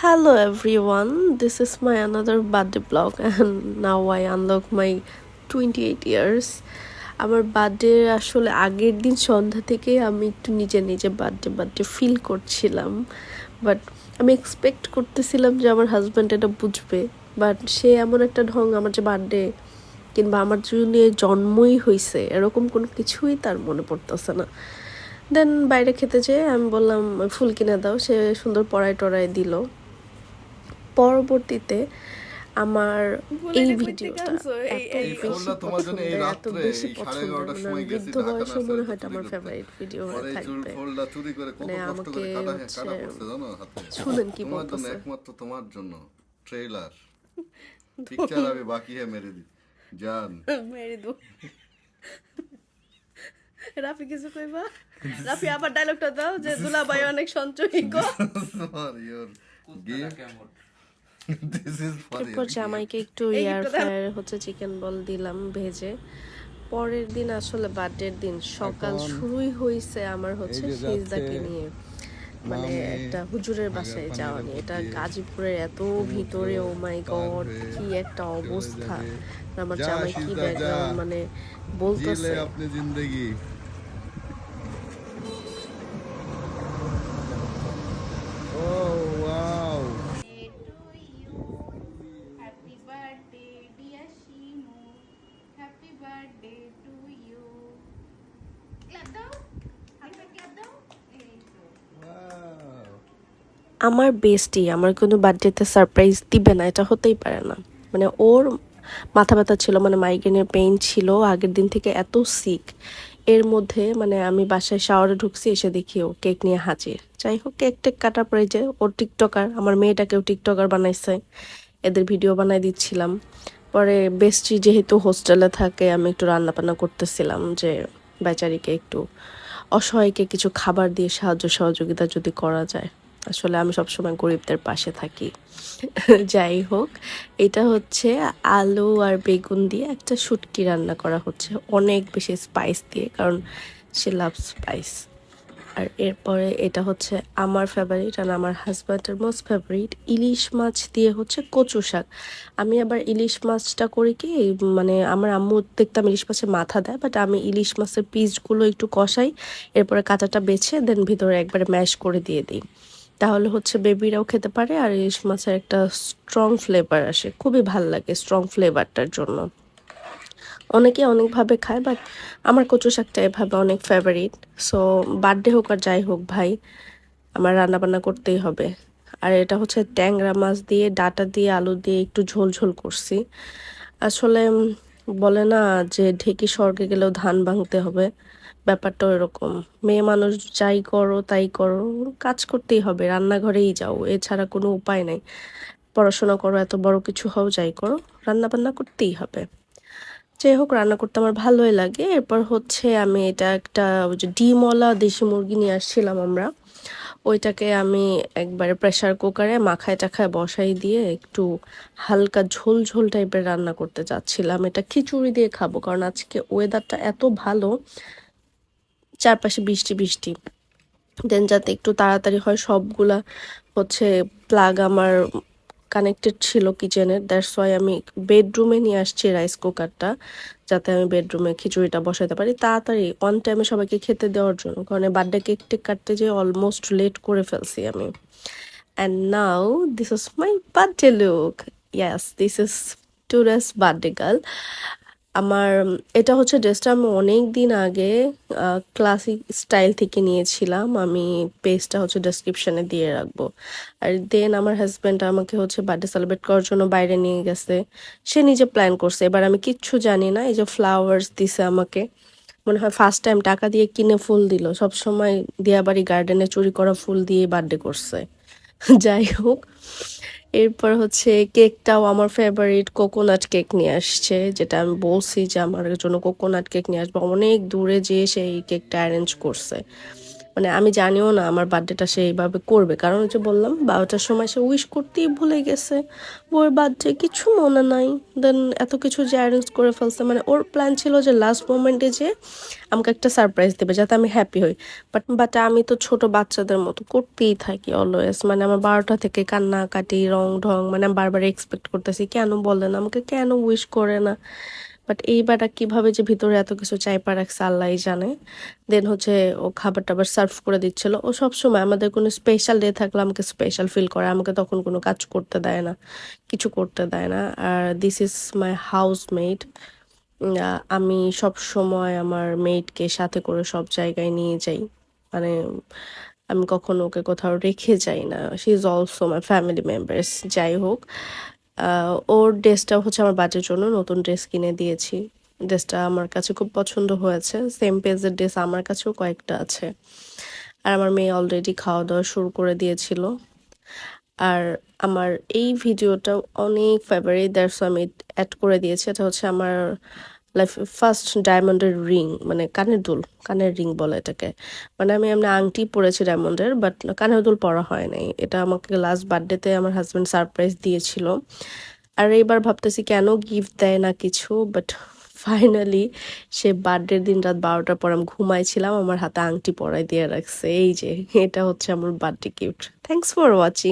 Hello everyone, this is my another birthday vlog and now I unlock my 28 years. আমার birthday আসলে আগের দিন সন্ধ্যা থেকে আমি একটু নিজে নিজে বার্থডে ফিল করছিলাম, বাট আমি এক্সপেক্ট করতেছিলাম যে আমার হাজব্যান্ড এটা বুঝবে, বাট সে এমন একটা ঢং আমার যে বার্থডে কিংবা আমার জন্য জন্মই হয়েছে এরকম কোনো কিছুই তার মনে পড়তেছে না। দেন বাইরে খেতে যেয়ে আমি বললাম ফুল কিনে দাও, সে সুন্দর পড়ায় দিল। পরবর্তীতে আমার এই ভিডিওটা এত বেশি পছন্দ, মানে বৃদ্ধ বয়সে মনে হয় আমার ফেভারিট ভিডিও হয়ে থাকবে। মানে আমাকে শুনেন কি বলতেছে, একমাত্র তোমার জন্য ট্রেলার পিকচার আমি বাকি है मेरे জান মেরে দো। রাফি কিছু কইবা? রাফি আবার ডায়লগটা দাও যে দুলাভাই অনেক সঞ্চয়ী গো। এরপর জামাইকে একটু এয়ার ফ্রায়ার হচ্ছে চিকেন বল দিলাম ভেজে। পরের দিন আসলে বার্থডের দিন সকাল শুরুই হয়েছে আমার হচ্ছে সিজদাকে নিয়ে, মানে একটা হুজুরের বাসায় যাওয়া নিয়ে। এটা গাজীপুরের এত ভিতরে, ও মাই গড কি একটা অবস্থা। আমার জামাই কি ব্যাকগ্রাউন্ড মানে বলতেছে আপনি জিন্দেগি আমার বেস্টি আমার কোনো বার্থডেতে সারপ্রাইজ দিবে না, এটা হতেই পারে না। মানে ওর মাথা ব্যথা ছিল, মানে মাইগ্রেনের পেইন ছিল আগের দিন থেকে, এত সিক। এর মধ্যে মানে আমি বাসায় শাওয়ারে ঢুকছি, এসে দেখি ও কেক নিয়ে হাজির। যাই হোক, কেক টেক কাটার পরে যে ওর টিকটকার, আমার মেয়েটাকেও টিকটকার বানাইছে, এদের ভিডিও বানাই দিচ্ছিলাম। পরে বেস্টি যেহেতু হোস্টেলে থাকে, আমি একটু রান্না বান্না করতেছিলাম যে বেচারিকে একটু অসহায়কে কিছু খাবার দিয়ে সাহায্য সহযোগিতা যদি করা যায়। আসলে আমি সবসময় গরিবদের পাশে থাকি। যাই হোক, এটা হচ্ছে আলু আর বেগুন দিয়ে একটা শুটকি রান্না করা হচ্ছে, অনেক বেশি স্পাইস দিয়ে, কারণ সে লাভ স্পাইস। আর এরপরে এটা হচ্ছে আমার ফেভারিট আর আমার হাজব্যান্ডের মোস্ট ফেভারিট, ইলিশ মাছ দিয়ে হচ্ছে কচু শাক। আমি আবার ইলিশ মাছটা করি কি, মানে আমার আম্মু দেখতাম ইলিশ মাছের মাথা দেয়, বাট আমি ইলিশ মাছের পিসগুলো একটু কষাই, এরপরে কাঁচাটা বেছে দেন ভিতরে একবারে ম্যাশ করে দিয়ে দিই। তাহলে হচ্ছে বেবিরাও খেতে পারে আর ইলিশ মাছের একটা স্ট্রং ফ্লেভার আসে, খুবই ভাল লাগে স্ট্রং ফ্লেভারটার জন্য। অনেকে অনেকভাবে খায়, বাট আমার কচু শাকটা এভাবে অনেক ফেভারিট। সো বার্থডে হোক আর যাই হোক ভাই, আমার রান্নাবান্না করতেই হবে। আর এটা হচ্ছে ট্যাংরা মাছ দিয়ে ডাটা দিয়ে আলু দিয়ে একটু ঝোল ঝোল করছি। আসলে বলে না যে ঢেকি স্বর্গে গেলেও ধান ভাঙতে হবে, ব্যাপারটা এরকম। মেয়ে মানুষ যাই করো তাই করো, কাজ করতেই হবে, রান্নাঘরেই যাও, এছাড়া কোনো উপায় নাই। পড়াশোনা করো, এত বড় কিছু হও, যাই করো, রান্না বান্না করতেই হবে। যাই হোক, রান্না করতে আমার ভালোই লাগে। এরপর হচ্ছে আমি এটা একটা ওই যে ডিমওয়ালা দেশি মুরগি নিয়ে আসছিলাম আমরা, ওইটাকে আমি একবারে প্রেসার কুকারে মাখায় টাখায় বসাই দিয়ে একটু হালকা ঝোল ঝোল টাইপের রান্না করতে চাচ্ছিলাম। এটা খিচুড়ি দিয়ে খাবো, কারণ আজকে ওয়েদারটা এত ভালো, চারপাশে বৃষ্টি বৃষ্টি। দেন যাতে একটু তাড়াতাড়ি হয়, সবগুলা হচ্ছে প্লাগ আমার কানেক্টেড ছিল কিচেনের, দ্যাটস ওয়াই আমি বেডরুমে নিয়ে আসছি রাইস কুকারটা, যাতে আমি বেডরুমে খিচুড়িটা বসাতে পারি তাড়াতাড়ি অন টাইমে সবাইকে খেতে দেওয়ার জন্য, কারণ বার্থডে কেক টেক কাটতে যেয়ে অলমোস্ট লেট করে ফেলছি আমি। And now this is my birthday look. Yes, this is today's birthday girl. আমার এটা হচ্ছে ড্রেসটা আমি অনেক দিন আগে ক্লাসিক স্টাইল থেকে নিয়েছিলাম, আমি পেজটা হচ্ছে ডেসক্রিপশনে দিয়ে রাখবো। আর দেন আমার হাজব্যান্ড আমাকে হচ্ছে বার্থডে সেলিব্রেট করার জন্য বাইরে নিয়ে গেছে, সে নিজে প্ল্যান করছে, এবার আমি কিচ্ছু জানি না। এই যে ফ্লাওয়ার্স দিছে আমাকে, মনে হয় ফার্স্ট টাইম টাকা দিয়ে কিনে ফুল দিল, সবসময় দিয়াবাড়ি গার্ডেনে চুরি করা ফুল দিয়ে বার্থডে করছে। যাই হোক, এরপর হচ্ছে কেকটাও আমার ফেভারিট কোকোনাট কেক নিয়ে আসছে, যেটা আমি বলছি যে আমার জন্য কোকোনাট কেক নিয়ে আসবো, অনেক দূরে যেয়ে সেই কেকটা অ্যারেঞ্জ করছে। মানে আমি জানিও না আমার বার্থডেটা সে এইভাবে করবে, কারণ ওই যে বললাম 12টার সময় সে উইশ করতেই ভুলে গেছে। ওর বার্থডে কিছু মনে নাই, দেন এত কিছু যে অ্যারেঞ্জ করে ফেলছে। মানে ওর প্ল্যান ছিল যে লাস্ট মোমেন্টে যে আমাকে একটা সারপ্রাইজ দেবে যাতে আমি হ্যাপি হই। বাট আমি তো ছোট বাচ্চাদের মতো করতেই থাকি অলওয়েজ। মানে আমার 12টা থেকে কান্নাকাটি রং ঢং, মানে আমি বারবার এক্সপেক্ট করতেছি কেন বলে না আমাকে, কেন উইশ করে না। বাট এইবারটা কিভাবে যে ভিতরে এত কিছু চাইপা রাখছে আল্লাহই জানে। দেন হচ্ছে ও খাবার টাবার সার্ভ করে দিচ্ছিল। ও সবসময় আমাদের কোনো স্পেশাল ডে থাকলে আমাকে স্পেশাল ফিল করে, আমাকে তখন কোনো কাজ করতে দেয় না, কিছু করতে দেয় না। আর দিস ইজ মাই হাউসমেট। আমি সব সময় আমার মেয়েটকে সাথে করে সব জায়গায় নিয়ে যাই। মানে আমি কখনো ওকে কোথাও রেখে যাই না। She is also my family members. যাই হোক, ওর ড্রেসটা হচ্ছে আমার বাচ্চার জন্য নতুন ড্রেস কিনে দিয়েছি। ড্রেসটা আমার কাছে খুব পছন্দ হয়েছে। সেম পেজের ড্রেস আমার কাছেও কয়েকটা আছে। আর আমার মেয়ে অলরেডি খাওয়া দাওয়া শুরু করে দিয়েছিল। আর আমার এই ভিডিওটা অনেক ফেভারিট, দ্যাটস আমি অ্যাড করে দিয়েছি। এটা হচ্ছে আমার লাইফ ফার্স্ট ডায়মন্ডের রিং, মানে কানের দুল, কানের রিং বলে এটাকে। মানে আমি এমনি আংটি পরেছি ডায়মন্ডের, বাট কানের দুল পরা হয় নাই। এটা আমাকে লাস্ট বার্থডেতে আমার হাজব্যান্ড সারপ্রাইজ দিয়েছিল। আর এইবার ভাবতেছি কেন গিফট দেয় না কিছু, বাট ফাইনালি সে বার্থডের দিন রাত 12টার পর আমি ঘুমাইছিলাম, আমার হাতে আংটি পরাই দিয়ে রাখছে। এই যে এটা হচ্ছে আমার birthday gift. Thanks for watching.